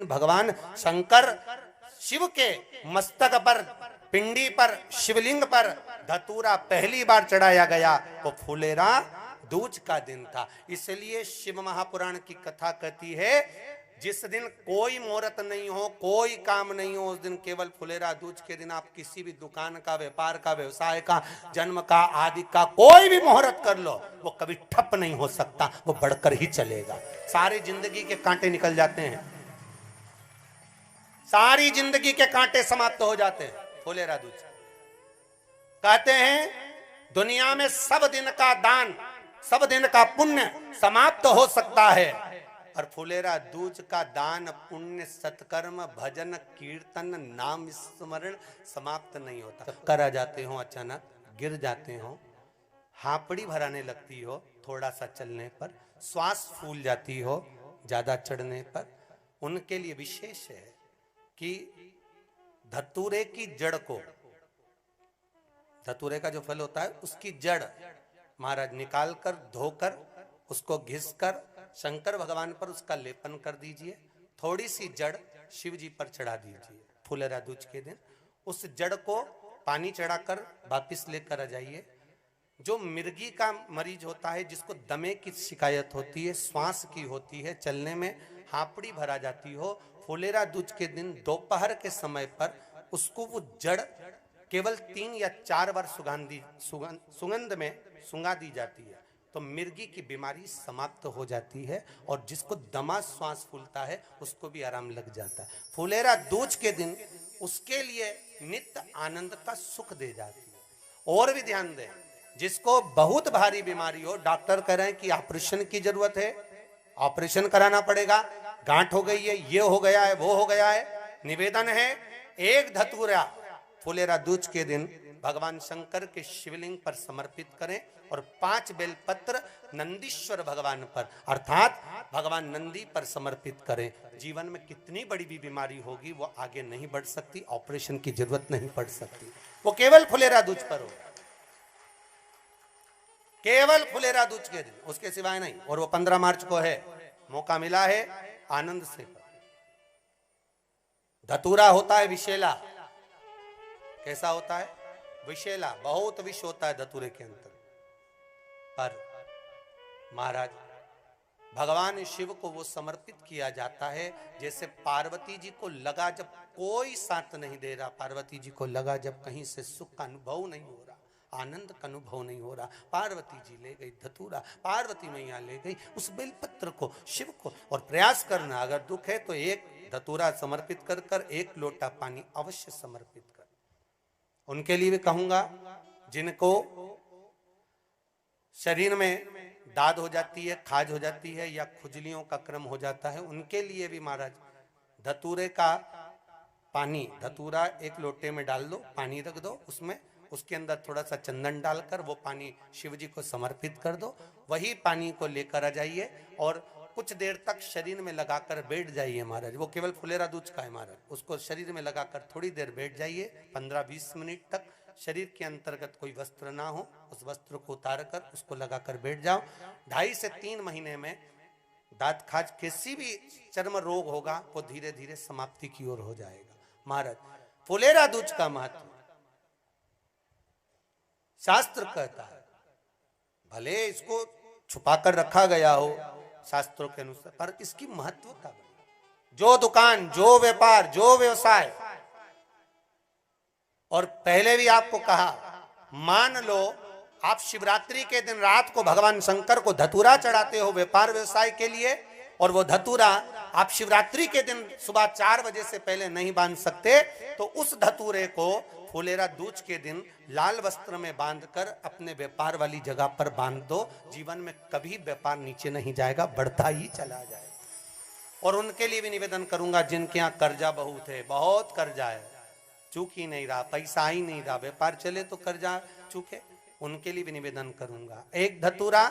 भगवान शंकर शिव के मस्तक पर, पिंडी पर, शिवलिंग पर धतूरा पहली बार चढ़ाया गया तो फुलेरा दूज का दिन था। इसलिए शिव महापुराण की कथा कहती है जिस दिन कोई मुहूर्त नहीं हो, कोई काम नहीं हो, उस दिन केवल फुलेरा दूज के दिन आप किसी भी दुकान का, व्यापार का, व्यवसाय का, जन्म का, आदि का कोई भी मुहूर्त कर लो, वो कभी ठप नहीं हो सकता, वो बढ़कर ही चलेगा। सारी जिंदगी के कांटे निकल जाते हैं, सारी जिंदगी के कांटे समाप्त हो जाते हैं फुलेरा दूज। कहते हैं दुनिया में सब दिन का दान, सब दिन का पुण्य समाप्त हो सकता है, और फुलेरा दूज का दान, पुण्य, सत्कर्म, भजन, कीर्तन, नाम स्मरण समाप्त नहीं होता। चक्कर आ जाते हो, अचानक गिर जाते हो, हापड़ी भराने लगती हो थोड़ा सा चलने पर, श्वास फूल जाती हो ज्यादा चढ़ने पर, उनके लिए विशेष है कि धतूरे की जड़ को, धतूरे का जो फल होता है उसकी जड़ महाराज निकाल कर, धोकर, उसको घिसकर शंकर भगवान पर उसका लेपन कर दीजिए। थोड़ी सी जड़ शिव जी पर चढ़ा दीजिए फुलेरा दूज के दिन। उस जड़ को पानी चढ़ाकर वापिस लेकर आ जाइए। जो मिर्गी का मरीज होता है, जिसको दमे की शिकायत होती है, श्वास की होती है, चलने में हापड़ी भरा जाती हो, फुलेरा दूज के दिन दोपहर के समय पर उसको वो जड़ केवल 3 या 4 बार सुगंध में सुंगा दी जाती है तो मिर्गी की बीमारी समाप्त हो जाती है, और जिसको दमा श्वास फूलता है उसको भी आराम लग जाता है। फुलेरा दूज के दिन उसके लिए नित्य आनंद का सुख दे जाती है। और भी ध्यान दें, जिसको बहुत भारी बीमारी हो, डॉक्टर कह रहे हैं कि ऑपरेशन की जरूरत है, ऑपरेशन कराना पड़ेगा, गांठ हो गई है, ये हो गया है, वो हो गया है, निवेदन है एक धतूरा फुलेरा दूज के दिन भगवान शंकर के शिवलिंग पर समर्पित करें, और 5 बेलपत्र नंदीश्वर भगवान पर अर्थात भगवान नंदी पर समर्पित करें। जीवन में कितनी बड़ी भी बीमारी होगी वो आगे नहीं बढ़ सकती, ऑपरेशन की जरूरत नहीं पड़ सकती, वो केवल फुलेरा दूज पर हो, केवल फुलेरा दूज के दिन, उसके सिवाय नहीं। और वो 15 मार्च को है, मौका मिला है, आनंद से। धतूरा होता है विषैला। कैसा होता है? विषैला, बहुत विष होता है धतूरे के अंदर। पर महाराज भगवान शिव को वो समर्पित किया जाता है जैसे पार्वती जी को लगा, जब कोई साथ नहीं दे रहा, पार्वती जी को लगा जब कहीं से सुख का अनुभव नहीं हो रहा, आनंद का अनुभव नहीं हो रहा, पार्वती जी ले गई धतूरा, पार्वती मैया ले गई उस बेलपत्र को शिव को। और प्रयास करना, अगर दुख है तो एक धतूरा समर्पित कर कर 1 लोटा पानी अवश्य समर्पित कर। उनके लिए भी कहूंगा जिनको शरीर में दाद हो जाती है, खाज हो जाती है, या खुजलियों का क्रम हो जाता है, उनके लिए भी महाराज धतूरे का पानी, धतूरा 1 लोटे में डाल दो, पानी रख दो उसमें, उसके अंदर थोड़ा सा चंदन डालकर वो पानी शिव जी को समर्पित कर दो। वही पानी को लेकर आ जाइए और कुछ देर तक शरीर में लगाकर बैठ जाइए महाराज। वो केवल फुलेरा दूज का है महाराज, उसको शरीर में लगाकर थोड़ी देर बैठ जाइए, 15-20 मिनट तक। शरीर के अंतर्गत कोई वस्त्र ना हो, उस वस्त्र को उतार कर उसको लगाकर बैठ जाओ। 2.5 से 3 महीने में दांत खाज, किसी भी चर्म रोग होगा वो धीरे धीरे समाप्ति की ओर हो जाएगा। महाराज फुलेरा दूज का महत्व शास्त्र कहता है, भले इसको छुपा कर रखा गया हो शास्त्रों के अनुसार, पर इसकी महत्वता, जो दुकान, जो व्यापार, जो व्यवसाय, और पहले भी आपको कहा, मान लो आप शिवरात्रि के दिन रात को भगवान शंकर को धतूरा चढ़ाते हो व्यापार व्यवसाय के लिए, और वो धतूरा आप शिवरात्रि के दिन सुबह 4 बजे से पहले नहीं बांध सकते, तो उस धतूरे को फुलेरा दूज के दिन लाल वस्त्र में बांधकर अपने व्यापार वाली जगह पर बांध दो। जीवन में कभी व्यापार नीचे नहीं जाएगा, बढ़ता ही चला जाएगा। और उनके लिए भी निवेदन करूंगा जिनके यहाँ कर्जा बहुत है, बहुत कर्जा है, चूक ही नहीं रहा, पैसा ही नहीं रहा, व्यापार चले तो कर्जा चूके, उनके लिए भी निवेदन करूंगा, एक धतूरा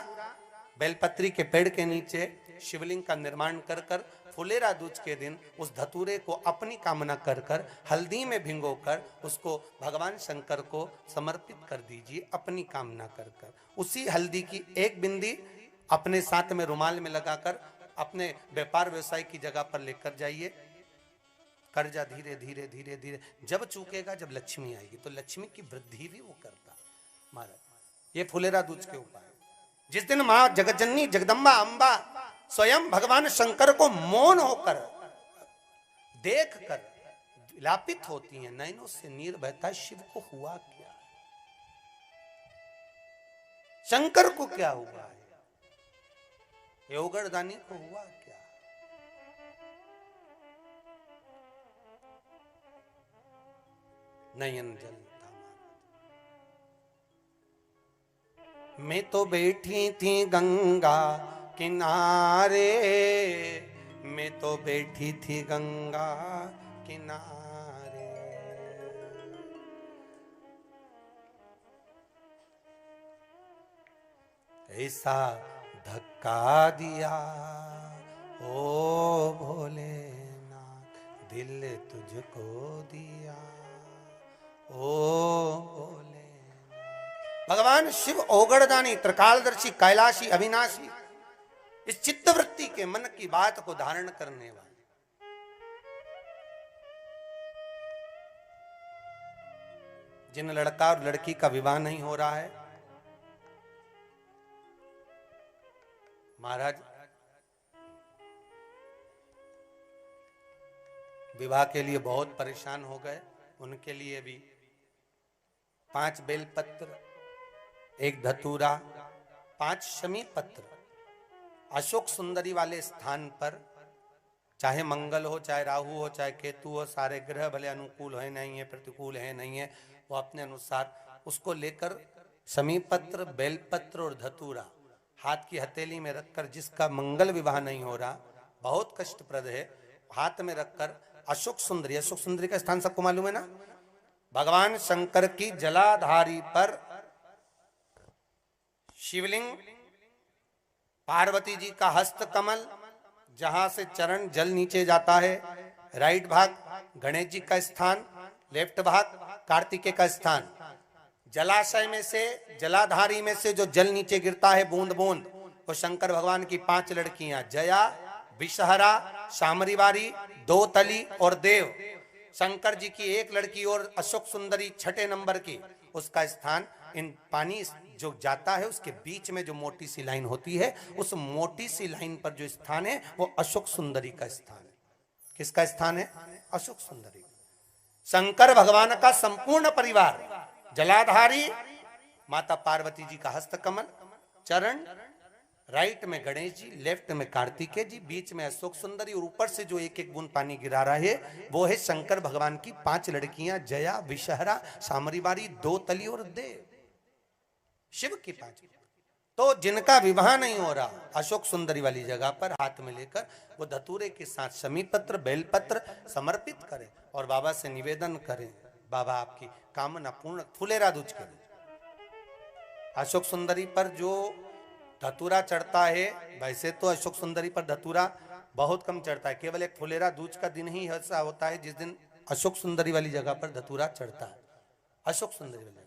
बेलपत्री के पेड़ के नीचे शिवलिंग का निर्माण कर कर फुलेरा दूज के दिन उस धतूरे को अपनी कामना कर कर हल्दी में भिगोकर उसको भगवान शंकर को समर्पित कर दीजिए अपनी कामना कर कर। उसी हल्दी की 1 बिंदी अपने साथ में रुमाल में लगाकर अपने व्यापार व्यवसाय की जगह पर लेकर जाइए। कर्जा धीरे धीरे धीरे धीरे जब चूकेगा, जब लक्ष्मी आएगी, तो लक्ष्मी की वृद्धि भी वो करता महाराज। ये फुलेरा दूज के उपाय। जिस दिन मां जगतजननी जगदम्बा अंबा स्वयं भगवान शंकर को मौन होकर देख कर विलापित होती हैं, नैनों से नीर बहता, शिव को हुआ क्या, शंकर को क्या हुआ है, योगरदानी को हुआ क्या। नयन जलता, मैं तो बैठी थी गंगा किनारे, मैं तो बैठी थी गंगा किनारे, ऐसा धक्का दिया ओ भोलेनाथ, दिल तुझको दिया ओ भोलेनाथ। भगवान शिव ओगड़दानी, त्रिकालदर्शी, कैलाशी, अविनाशी, इस चित्तवृत्ति के मन की बात को धारण करने वाले। जिन लड़का और लड़की का विवाह नहीं हो रहा है, महाराज विवाह के लिए बहुत परेशान हो गए, उनके लिए भी 5 बेलपत्र, 1 धतूरा, 5 शमी पत्र अशोक सुंदरी वाले स्थान पर, चाहे मंगल हो, चाहे राहु हो, चाहे केतु हो, सारे ग्रह भले अनुकूल है नहीं है, प्रतिकूल है नहीं है, वो अपने अनुसार उसको लेकर शमी पत्र, बेलपत्र और धतूरा हाथ की हथेली में रखकर, जिसका मंगल विवाह नहीं हो रहा, बहुत कष्टप्रद है, हाथ में रखकर अशोक सुंदरी, अशोक सुंदरी का स्थान सबको मालूम है ना, भगवान शंकर की जलाधारी पर शिवलिंग, पार्वती जी का हस्त कमल, जहां से चरण जल नीचे जाता है, राइट भाग गणेश जी का स्थान, लेफ्ट भाग कार्तिकेय का स्थान। जलाशय में से, जलाधारी में से जो जल नीचे गिरता है बूंद बूंद, वो शंकर भगवान की 5 लड़कियां, जया, विषहरा, शामरीवारी, दोतली और देव। शंकर जी की 1 लड़की और अशोक सुंदरी 6ठे नंबर की, उसका स्थान, इन पानी जो जाता है उसके बीच में जो मोटी सी लाइन होती है, उस मोटी सी लाइन पर जो स्थान है वो अशोक सुंदरी का स्थान है। किसका स्थान है? अशोक सुंदरी। शंकर भगवान का संपूर्ण परिवार, जलाधारी माता पार्वती जी का हस्तकमल, चरण, राइट में गणेश जी, लेफ्ट में कार्तिकेय जी, बीच में अशोक सुंदरी, और ऊपर से जो 1-1 बूंद पानी गिरा रहा है वो है शंकर भगवान की 5 लड़कियां, जया, विषहरा, शामरीवारी, दोतली और देव। शिव की 5। तो जिनका विवाह नहीं हो रहा, अशोक सुंदरी वाली जगह पर हाथ में लेकर वो धतूरे के साथ शमी पत्र, बेलपत्र समर्पित करें और बाबा से निवेदन करें, बाबा आपकी कामना पूर्ण। फुलेरा दूज के अशोक सुंदरी पर जो धतूरा चढ़ता है, वैसे तो अशोक सुंदरी पर धतूरा बहुत कम चढ़ता है, केवल एक फुलेरा दूज का दिन ही ऐसा होता है जिस दिन अशोक सुंदरी वाली जगह पर धतूरा चढ़ता है। अशोक सुंदरी वाली